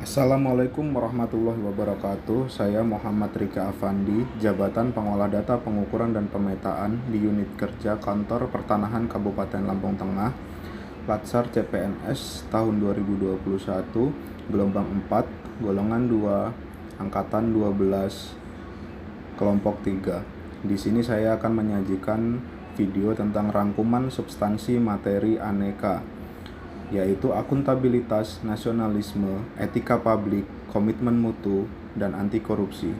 Assalamualaikum warahmatullahi wabarakatuh. Saya Muhammad Rika Afandi, Jabatan Pengolah Data Pengukuran dan Pemetaan di Unit Kerja Kantor Pertanahan Kabupaten Lampung Tengah, Latsar CPNS tahun 2021, gelombang 4, golongan 2, angkatan 12, kelompok 3. Di sini saya akan menyajikan video tentang rangkuman substansi materi aneka, yaitu akuntabilitas, nasionalisme, etika publik, komitmen mutu, dan anti korupsi.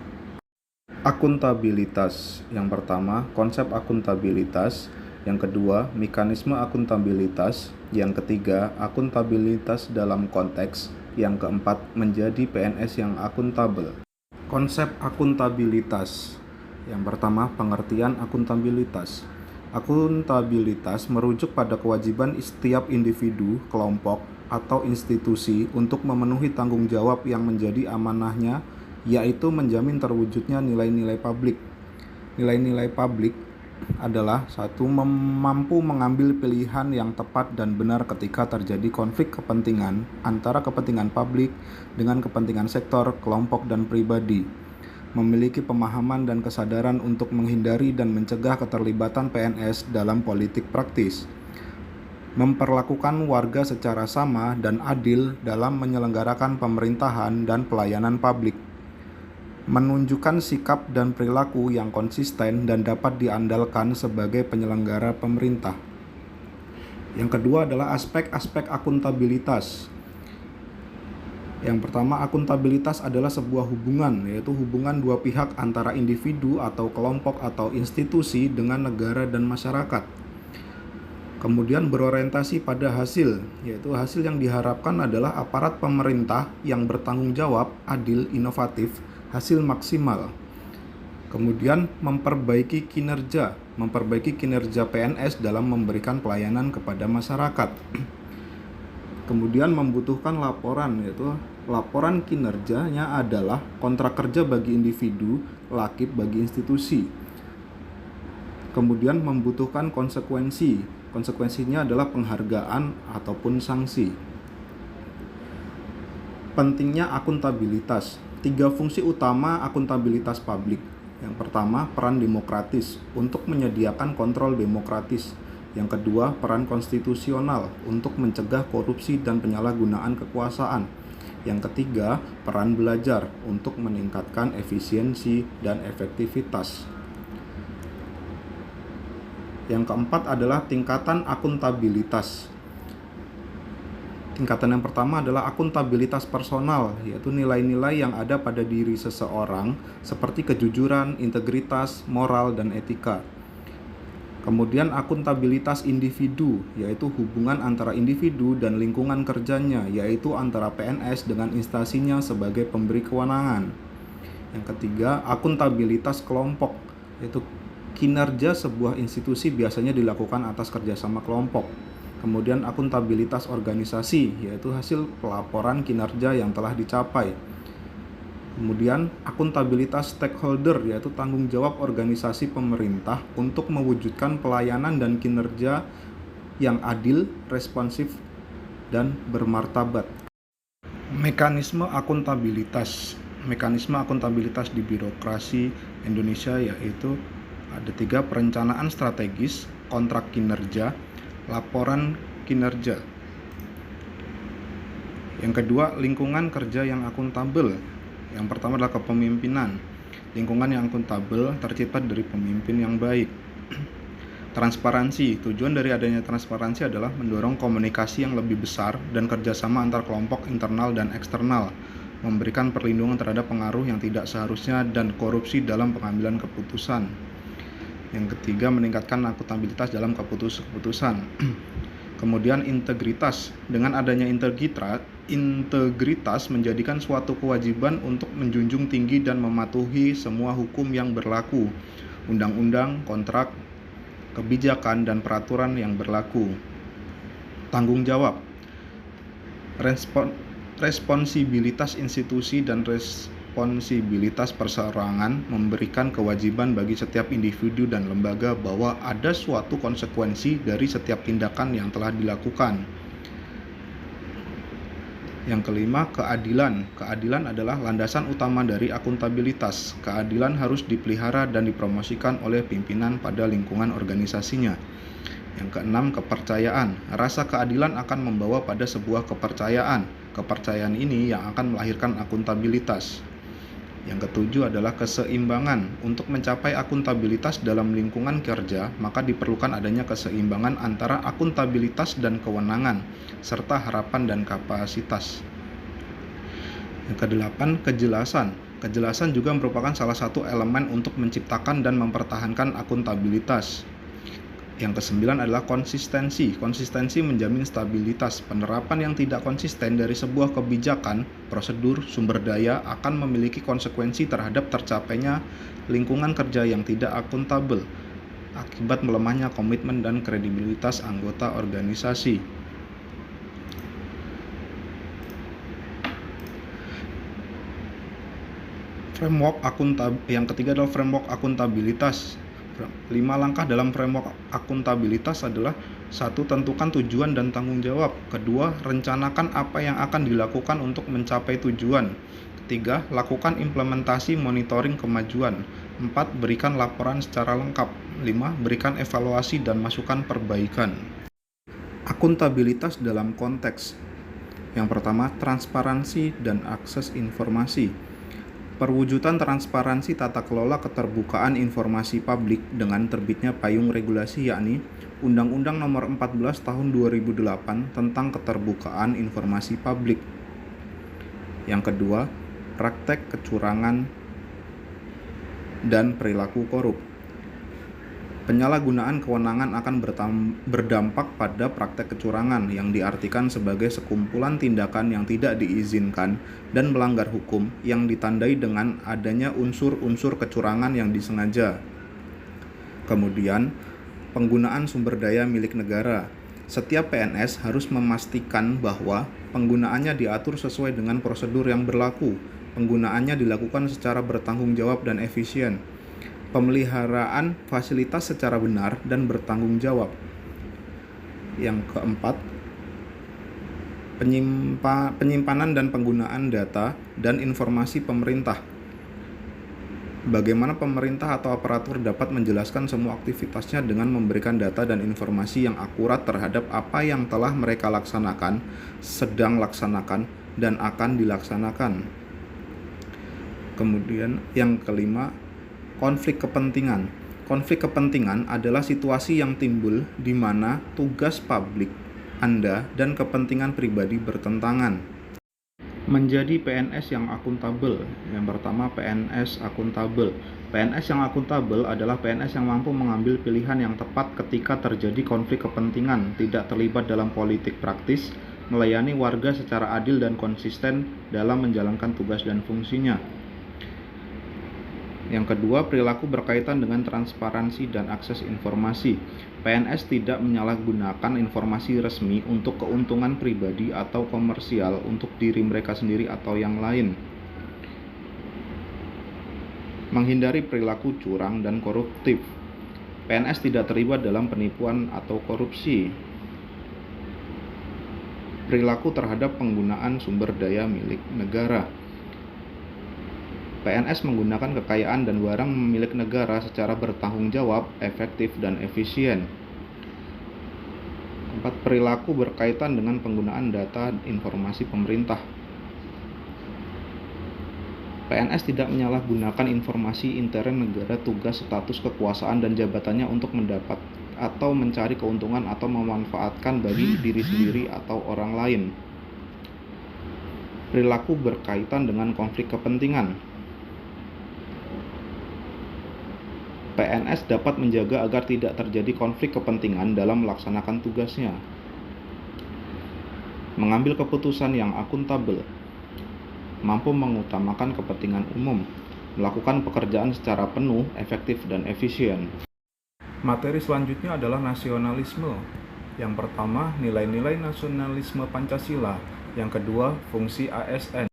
Akuntabilitas. Yang pertama, konsep akuntabilitas. Yang kedua, mekanisme akuntabilitas. Yang ketiga, akuntabilitas dalam konteks. Yang keempat, menjadi PNS yang akuntabel. Konsep akuntabilitas. Yang pertama, pengertian akuntabilitas. Akuntabilitas merujuk pada kewajiban setiap individu, kelompok, atau institusi untuk memenuhi tanggung jawab yang menjadi amanahnya, yaitu menjamin terwujudnya nilai-nilai publik. Nilai-nilai publik adalah satu, mampu mengambil pilihan yang tepat dan benar ketika terjadi konflik kepentingan antara kepentingan publik dengan kepentingan sektor, kelompok, dan pribadi. Memiliki pemahaman dan kesadaran untuk menghindari dan mencegah keterlibatan PNS dalam politik praktis. Memperlakukan warga secara sama dan adil dalam menyelenggarakan pemerintahan dan pelayanan publik. Menunjukkan sikap dan perilaku yang konsisten dan dapat diandalkan sebagai penyelenggara pemerintah. Yang kedua adalah aspek-aspek akuntabilitas. Yang pertama, akuntabilitas adalah sebuah hubungan, yaitu hubungan dua pihak antara individu atau kelompok atau institusi dengan negara dan masyarakat. Kemudian berorientasi pada hasil, yaitu hasil yang diharapkan adalah aparat pemerintah yang bertanggung jawab, adil, inovatif, hasil maksimal. Kemudian memperbaiki kinerja PNS dalam memberikan pelayanan kepada masyarakat. Kemudian membutuhkan laporan, yaitu laporan kinerjanya adalah kontrak kerja bagi individu, lakib bagi institusi. Kemudian membutuhkan konsekuensinya adalah penghargaan ataupun sanksi. Pentingnya akuntabilitas. 3 fungsi utama akuntabilitas publik. Yang pertama, peran demokratis untuk menyediakan kontrol demokratis. Yang kedua, peran konstitusional untuk mencegah korupsi dan penyalahgunaan kekuasaan. Yang ketiga, peran belajar untuk meningkatkan efisiensi dan efektivitas. Yang keempat adalah tingkatan akuntabilitas. Tingkatan yang pertama adalah akuntabilitas personal, yaitu nilai-nilai yang ada pada diri seseorang seperti kejujuran, integritas, moral, dan etika. Kemudian akuntabilitas individu, yaitu hubungan antara individu dan lingkungan kerjanya, yaitu antara PNS dengan instansinya sebagai pemberi kewenangan. Yang ketiga, akuntabilitas kelompok, yaitu kinerja sebuah institusi biasanya dilakukan atas kerjasama kelompok. Kemudian akuntabilitas organisasi, yaitu hasil pelaporan kinerja yang telah dicapai. Kemudian akuntabilitas stakeholder, yaitu tanggung jawab organisasi pemerintah untuk mewujudkan pelayanan dan kinerja yang adil, responsif, dan bermartabat. Mekanisme akuntabilitas. Mekanisme akuntabilitas di birokrasi Indonesia yaitu ada 3: perencanaan strategis, kontrak kinerja, laporan kinerja. Yang kedua, lingkungan kerja yang akuntabel. Yang pertama adalah kepemimpinan. Lingkungan yang akuntabel tercipta dari pemimpin yang baik. Transparansi. Tujuan dari adanya transparansi adalah mendorong komunikasi yang lebih besar dan kerjasama antar kelompok internal dan eksternal, memberikan perlindungan terhadap pengaruh yang tidak seharusnya dan korupsi dalam pengambilan keputusan. Yang ketiga, meningkatkan akuntabilitas dalam keputusan. Kemudian integritas. Dengan adanya integritas menjadikan suatu kewajiban untuk menjunjung tinggi dan mematuhi semua hukum yang berlaku, undang-undang, kontrak, kebijakan, dan peraturan yang berlaku. Tanggung jawab. Responsibilitas institusi dan responsibilitas perseorangan memberikan kewajiban bagi setiap individu dan lembaga bahwa ada suatu konsekuensi dari setiap tindakan yang telah dilakukan. Yang kelima, keadilan. Keadilan adalah landasan utama dari akuntabilitas. Keadilan harus dipelihara dan dipromosikan oleh pimpinan pada lingkungan organisasinya. Yang keenam, kepercayaan. Rasa keadilan akan membawa pada sebuah kepercayaan. Kepercayaan ini yang akan melahirkan akuntabilitas. Yang ketujuh adalah keseimbangan. Untuk mencapai akuntabilitas dalam lingkungan kerja, maka diperlukan adanya keseimbangan antara akuntabilitas dan kewenangan, serta harapan dan kapasitas. Yang kedelapan, kejelasan. Kejelasan juga merupakan salah satu elemen untuk menciptakan dan mempertahankan akuntabilitas. Yang kesembilan adalah konsistensi. Konsistensi menjamin stabilitas. Penerapan yang tidak konsisten dari sebuah kebijakan, prosedur, sumber daya akan memiliki konsekuensi terhadap tercapainya lingkungan kerja yang tidak akuntabel akibat melemahnya komitmen dan kredibilitas anggota organisasi. Yang ketiga adalah framework akuntabilitas. 5 langkah dalam framework akuntabilitas adalah: 1. Tentukan tujuan dan tanggung jawab. 2. Rencanakan apa yang akan dilakukan untuk mencapai tujuan. 3. Lakukan implementasi monitoring kemajuan. 4. Berikan laporan secara lengkap. 5. Berikan evaluasi dan masukan perbaikan. Akuntabilitas dalam konteks. Yang pertama, transparansi dan akses informasi. Perwujudan transparansi tata kelola keterbukaan informasi publik dengan terbitnya payung regulasi, yakni Undang-Undang Nomor 14 Tahun 2008 tentang Keterbukaan Informasi Publik. Yang kedua, praktek kecurangan dan perilaku korup. Penyalahgunaan kewenangan akan berdampak pada praktek kecurangan yang diartikan sebagai sekumpulan tindakan yang tidak diizinkan dan melanggar hukum yang ditandai dengan adanya unsur-unsur kecurangan yang disengaja. Kemudian, penggunaan sumber daya milik negara. Setiap PNS harus memastikan bahwa penggunaannya diatur sesuai dengan prosedur yang berlaku. Penggunaannya dilakukan secara bertanggung jawab dan efisien. Pemeliharaan fasilitas secara benar dan bertanggung jawab. Yang keempat, penyimpanan dan penggunaan data dan informasi pemerintah. Bagaimana pemerintah atau aparatur dapat menjelaskan semua aktivitasnya dengan memberikan data dan informasi yang akurat terhadap apa yang telah mereka laksanakan, sedang laksanakan, dan akan dilaksanakan. Kemudian yang kelima, konflik kepentingan. Konflik kepentingan adalah situasi yang timbul di mana tugas publik Anda dan kepentingan pribadi bertentangan. Menjadi PNS yang akuntabel. Yang pertama, PNS akuntabel. PNS yang akuntabel adalah PNS yang mampu mengambil pilihan yang tepat ketika terjadi konflik kepentingan, tidak terlibat dalam politik praktis, melayani warga secara adil dan konsisten dalam menjalankan tugas dan fungsinya. Yang kedua, perilaku berkaitan dengan transparansi dan akses informasi. PNS tidak menyalahgunakan informasi resmi untuk keuntungan pribadi atau komersial untuk diri mereka sendiri atau yang lain. Menghindari perilaku curang dan koruptif. PNS tidak terlibat dalam penipuan atau korupsi. Perilaku terhadap penggunaan sumber daya milik negara. PNS menggunakan kekayaan dan barang milik negara secara bertanggung jawab, efektif, dan efisien. 4. Perilaku berkaitan dengan penggunaan data informasi pemerintah. PNS tidak menyalahgunakan informasi intern negara, tugas, status, kekuasaan, dan jabatannya untuk mendapat atau mencari keuntungan atau memanfaatkan bagi diri sendiri atau orang lain. Perilaku berkaitan dengan konflik kepentingan. PNS dapat menjaga agar tidak terjadi konflik kepentingan dalam melaksanakan tugasnya. Mengambil keputusan yang akuntabel. Mampu mengutamakan kepentingan umum. Melakukan pekerjaan secara penuh, efektif, dan efisien. Materi selanjutnya adalah nasionalisme. Yang pertama, nilai-nilai nasionalisme Pancasila. Yang kedua, fungsi ASN.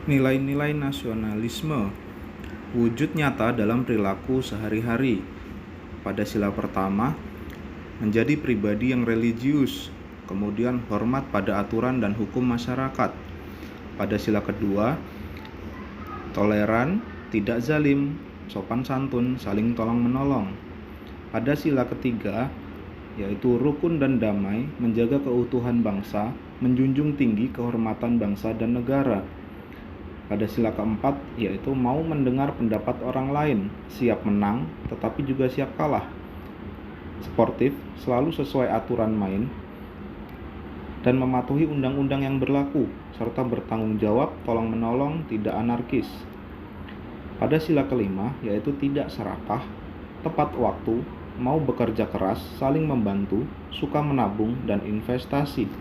Nilai-nilai nasionalisme. Wujud nyata dalam perilaku sehari-hari. Pada sila pertama, menjadi pribadi yang religius. Kemudian hormat pada aturan dan hukum masyarakat. Pada sila kedua, toleran, tidak zalim, sopan santun, saling tolong-menolong. Pada sila ketiga, yaitu rukun dan damai, menjaga keutuhan bangsa, menjunjung tinggi kehormatan bangsa dan negara. Pada sila keempat, yaitu mau mendengar pendapat orang lain, siap menang, tetapi juga siap kalah. Sportif, selalu sesuai aturan main, dan mematuhi undang-undang yang berlaku, serta bertanggung jawab, tolong-menolong, tidak anarkis. Pada sila kelima, yaitu tidak serakah, tepat waktu, mau bekerja keras, saling membantu, suka menabung, dan investasi.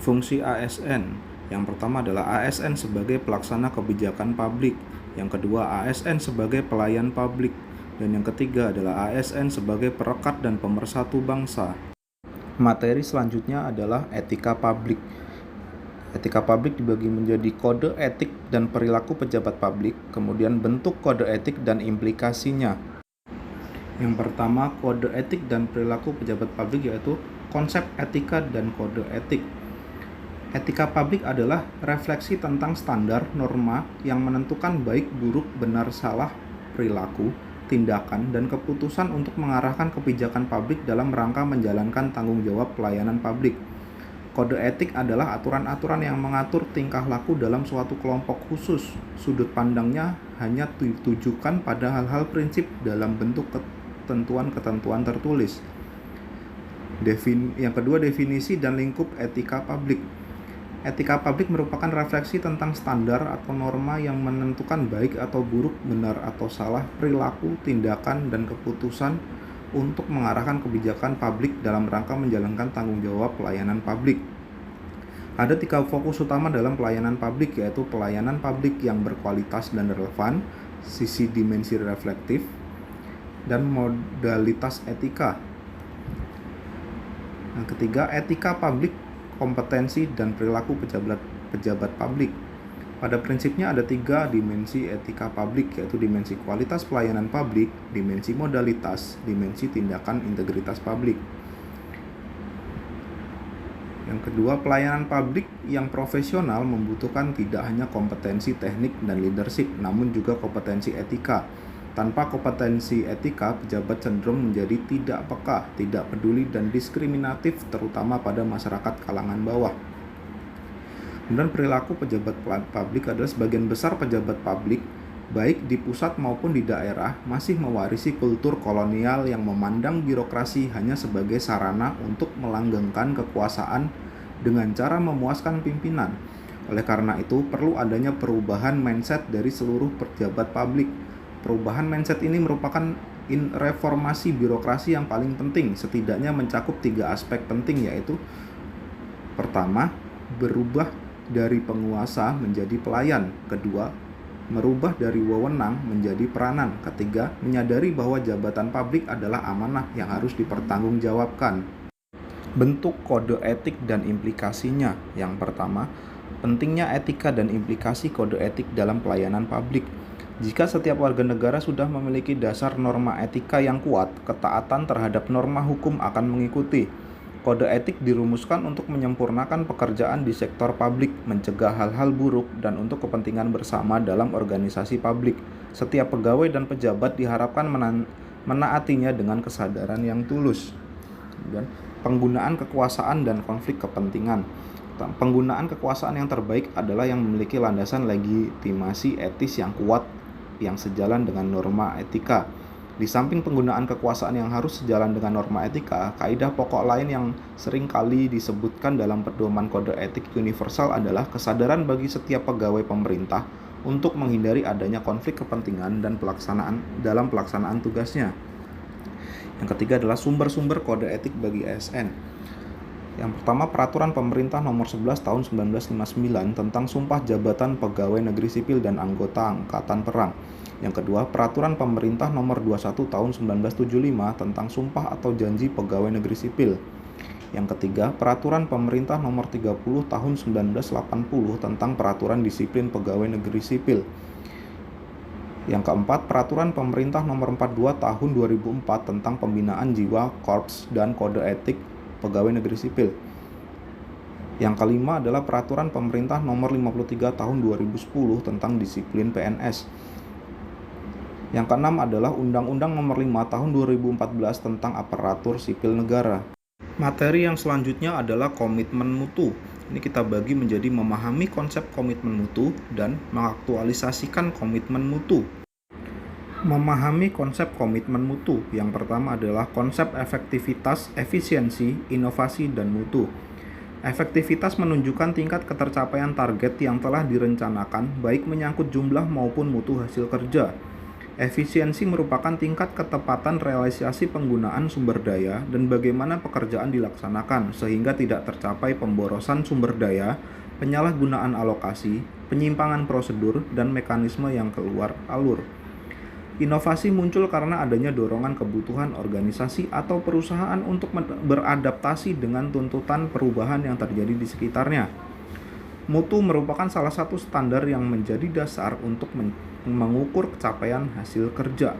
Fungsi ASN. Yang pertama adalah ASN sebagai pelaksana kebijakan publik, yang kedua ASN sebagai pelayan publik, dan yang ketiga adalah ASN sebagai perekat dan pemersatu bangsa. Materi selanjutnya adalah etika publik. Etika publik dibagi menjadi kode etik dan perilaku pejabat publik, kemudian bentuk kode etik dan implikasinya. Yang pertama, kode etik dan perilaku pejabat publik, yaitu konsep etika dan kode etik. Etika publik adalah refleksi tentang standar, norma yang menentukan baik, buruk, benar, salah, perilaku, tindakan, dan keputusan untuk mengarahkan kebijakan publik dalam rangka menjalankan tanggung jawab pelayanan publik. Kode etik adalah aturan-aturan yang mengatur tingkah laku dalam suatu kelompok khusus. Sudut pandangnya hanya ditujukan pada hal-hal prinsip dalam bentuk ketentuan-ketentuan tertulis. Yang kedua, definisi dan lingkup etika publik. Etika publik merupakan refleksi tentang standar atau norma yang menentukan baik atau buruk, benar atau salah, perilaku, tindakan, dan keputusan untuk mengarahkan kebijakan publik dalam rangka menjalankan tanggung jawab pelayanan publik. Ada 3 fokus utama dalam pelayanan publik, yaitu pelayanan publik yang berkualitas dan relevan, sisi dimensi reflektif, dan modalitas etika. Yang ketiga, etika publik, kompetensi dan perilaku pejabat publik. Pada prinsipnya ada 3 dimensi etika publik, yaitu dimensi kualitas pelayanan publik, dimensi modalitas, dimensi tindakan integritas publik. Yang kedua, pelayanan publik yang profesional membutuhkan tidak hanya kompetensi teknik dan leadership, namun juga kompetensi etika. Tanpa kompetensi etika, pejabat cenderung menjadi tidak peka, tidak peduli, dan diskriminatif, terutama pada masyarakat kalangan bawah. Kemudian perilaku pejabat publik adalah sebagian besar pejabat publik, baik di pusat maupun di daerah, masih mewarisi kultur kolonial yang memandang birokrasi hanya sebagai sarana untuk melanggengkan kekuasaan dengan cara memuaskan pimpinan. Oleh karena itu, perlu adanya perubahan mindset dari seluruh pejabat publik. Perubahan mindset ini merupakan reformasi birokrasi yang paling penting, setidaknya mencakup 3 aspek penting, yaitu pertama, berubah dari penguasa menjadi pelayan. Kedua, merubah dari wewenang menjadi peranan. Ketiga, menyadari bahwa jabatan publik adalah amanah yang harus dipertanggungjawabkan. Bentuk kode etik dan implikasinya. Yang pertama, pentingnya etika dan implikasi kode etik dalam pelayanan publik. Jika setiap warga negara sudah memiliki dasar norma etika yang kuat, ketaatan terhadap norma hukum akan mengikuti. Kode etik dirumuskan untuk menyempurnakan pekerjaan di sektor publik, mencegah hal-hal buruk, dan untuk kepentingan bersama dalam organisasi publik. Setiap pegawai dan pejabat diharapkan menaatinya dengan kesadaran yang tulus. Dan penggunaan kekuasaan dan konflik kepentingan. Penggunaan kekuasaan yang terbaik adalah yang memiliki landasan legitimasi etis yang kuat yang sejalan dengan norma etika. Di samping penggunaan kekuasaan yang harus sejalan dengan norma etika, kaidah pokok lain yang sering kali disebutkan dalam pedoman kode etik universal adalah kesadaran bagi setiap pegawai pemerintah untuk menghindari adanya konflik kepentingan dan pelaksanaan tugasnya. Yang ketiga adalah sumber-sumber kode etik bagi ASN. Yang pertama, Peraturan Pemerintah Nomor 11 Tahun 1959 tentang Sumpah Jabatan Pegawai Negeri Sipil dan Anggota Angkatan Perang. Yang kedua, Peraturan Pemerintah Nomor 21 Tahun 1975 tentang Sumpah atau Janji Pegawai Negeri Sipil. Yang ketiga, Peraturan Pemerintah Nomor 30 Tahun 1980 tentang Peraturan Disiplin Pegawai Negeri Sipil. Yang keempat, Peraturan Pemerintah Nomor 42 Tahun 2004 tentang Pembinaan Jiwa, Korps, dan Kode Etik Pegawai Negeri Sipil. Yang kelima adalah Peraturan Pemerintah Nomor 53 Tahun 2010 tentang disiplin PNS. Yang keenam adalah Undang-Undang Nomor 5 Tahun 2014 tentang aparatur sipil negara. Materi yang selanjutnya adalah komitmen mutu. Ini kita bagi menjadi memahami konsep komitmen mutu dan mengaktualisasikan komitmen mutu. Memahami konsep komitmen mutu. Yang pertama adalah konsep efektivitas, efisiensi, inovasi, dan mutu. Efektivitas menunjukkan tingkat ketercapaian target yang telah direncanakan, baik menyangkut jumlah maupun mutu hasil kerja. Efisiensi merupakan tingkat ketepatan realisasi penggunaan sumber daya dan bagaimana pekerjaan dilaksanakan, sehingga tidak tercapai pemborosan sumber daya, penyalahgunaan alokasi, penyimpangan prosedur, dan mekanisme yang keluar alur. Inovasi muncul karena adanya dorongan kebutuhan organisasi atau perusahaan untuk beradaptasi dengan tuntutan perubahan yang terjadi di sekitarnya. Mutu merupakan salah satu standar yang menjadi dasar untuk mengukur capaian hasil kerja.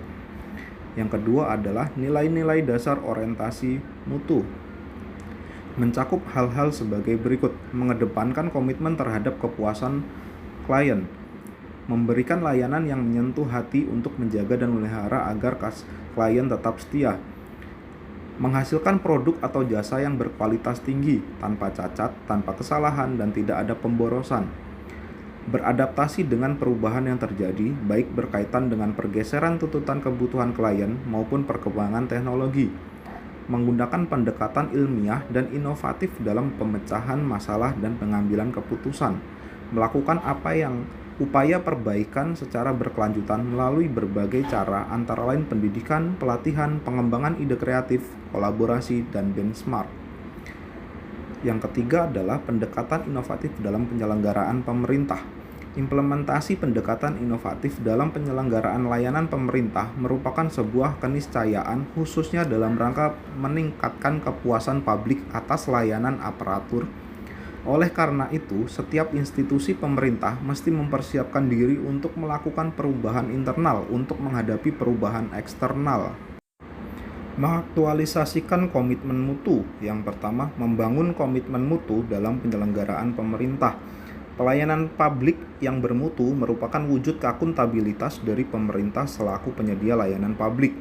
Yang kedua adalah nilai-nilai dasar orientasi mutu. Mencakup hal-hal sebagai berikut: mengedepankan komitmen terhadap kepuasan klien, memberikan layanan yang menyentuh hati untuk menjaga dan memelihara agar klien tetap setia, menghasilkan produk atau jasa yang berkualitas tinggi, tanpa cacat, tanpa kesalahan, dan tidak ada pemborosan, beradaptasi dengan perubahan yang terjadi, baik berkaitan dengan pergeseran tuntutan kebutuhan klien maupun perkembangan teknologi, menggunakan pendekatan ilmiah dan inovatif dalam pemecahan masalah dan pengambilan keputusan, melakukan upaya perbaikan secara berkelanjutan melalui berbagai cara, antara lain pendidikan, pelatihan, pengembangan ide kreatif, kolaborasi, dan benchmark. Yang ketiga adalah pendekatan inovatif dalam penyelenggaraan pemerintah. Implementasi pendekatan inovatif dalam penyelenggaraan layanan pemerintah merupakan sebuah keniscayaan, khususnya dalam rangka meningkatkan kepuasan publik atas layanan aparatur. Oleh karena itu, setiap institusi pemerintah mesti mempersiapkan diri untuk melakukan perubahan internal untuk menghadapi perubahan eksternal. Mengaktualisasikan komitmen mutu. Yang pertama, membangun komitmen mutu dalam penyelenggaraan pemerintah. Pelayanan publik yang bermutu merupakan wujud akuntabilitas dari pemerintah selaku penyedia layanan publik.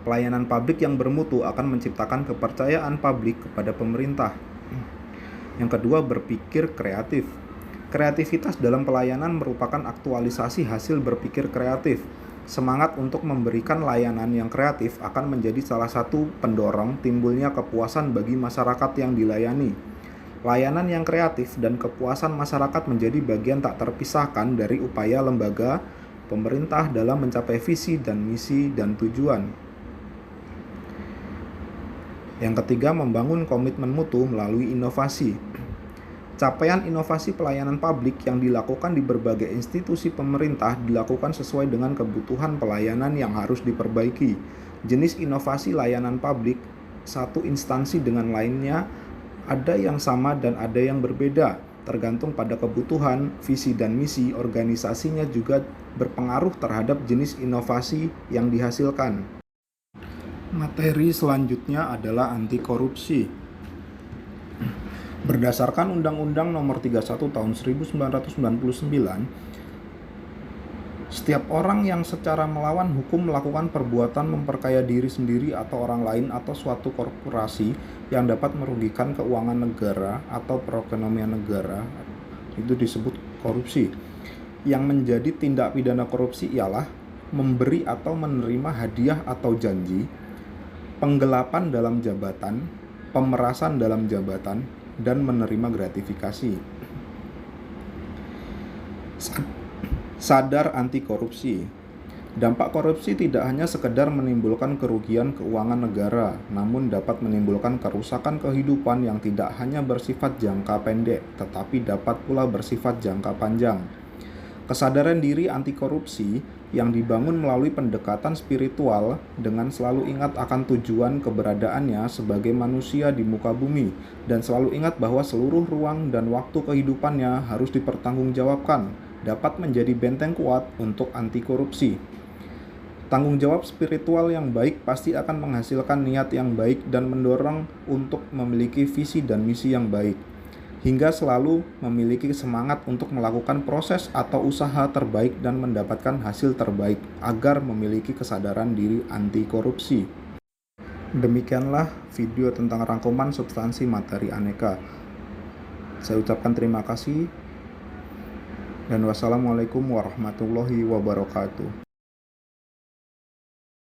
Pelayanan publik yang bermutu akan menciptakan kepercayaan publik kepada pemerintah. Yang kedua, berpikir kreatif. Kreativitas dalam pelayanan merupakan aktualisasi hasil berpikir kreatif. Semangat untuk memberikan layanan yang kreatif akan menjadi salah satu pendorong timbulnya kepuasan bagi masyarakat yang dilayani. Layanan yang kreatif dan kepuasan masyarakat menjadi bagian tak terpisahkan dari upaya lembaga pemerintah dalam mencapai visi dan misi dan tujuan. Yang ketiga, membangun komitmen mutu melalui inovasi. Capaian inovasi pelayanan publik yang dilakukan di berbagai institusi pemerintah dilakukan sesuai dengan kebutuhan pelayanan yang harus diperbaiki. Jenis inovasi layanan publik satu instansi dengan lainnya ada yang sama dan ada yang berbeda, tergantung pada kebutuhan, visi dan misi organisasinya juga berpengaruh terhadap jenis inovasi yang dihasilkan. Materi selanjutnya adalah anti korupsi. Berdasarkan Undang-Undang Nomor 31 Tahun 1999, setiap orang yang secara melawan hukum melakukan perbuatan memperkaya diri sendiri atau orang lain atau suatu korporasi yang dapat merugikan keuangan negara atau perekonomian negara itu disebut korupsi. Yang menjadi tindak pidana korupsi ialah memberi atau menerima hadiah atau janji, penggelapan dalam jabatan, pemerasan dalam jabatan, dan menerima gratifikasi. Sadar anti korupsi. Dampak korupsi tidak hanya sekedar menimbulkan kerugian keuangan negara, namun dapat menimbulkan kerusakan kehidupan yang tidak hanya bersifat jangka pendek, tetapi dapat pula bersifat jangka panjang. Kesadaran diri anti korupsi yang dibangun melalui pendekatan spiritual dengan selalu ingat akan tujuan keberadaannya sebagai manusia di muka bumi dan selalu ingat bahwa seluruh ruang dan waktu kehidupannya harus dipertanggungjawabkan, dapat menjadi benteng kuat untuk anti korupsi. Tanggung jawab spiritual yang baik pasti akan menghasilkan niat yang baik dan mendorong untuk memiliki visi dan misi yang baik. hingga selalu memiliki semangat untuk melakukan proses atau usaha terbaik dan mendapatkan hasil terbaik agar memiliki kesadaran diri anti korupsi. Demikianlah video tentang rangkuman substansi materi aneka. Saya ucapkan terima kasih dan wassalamualaikum warahmatullahi wabarakatuh.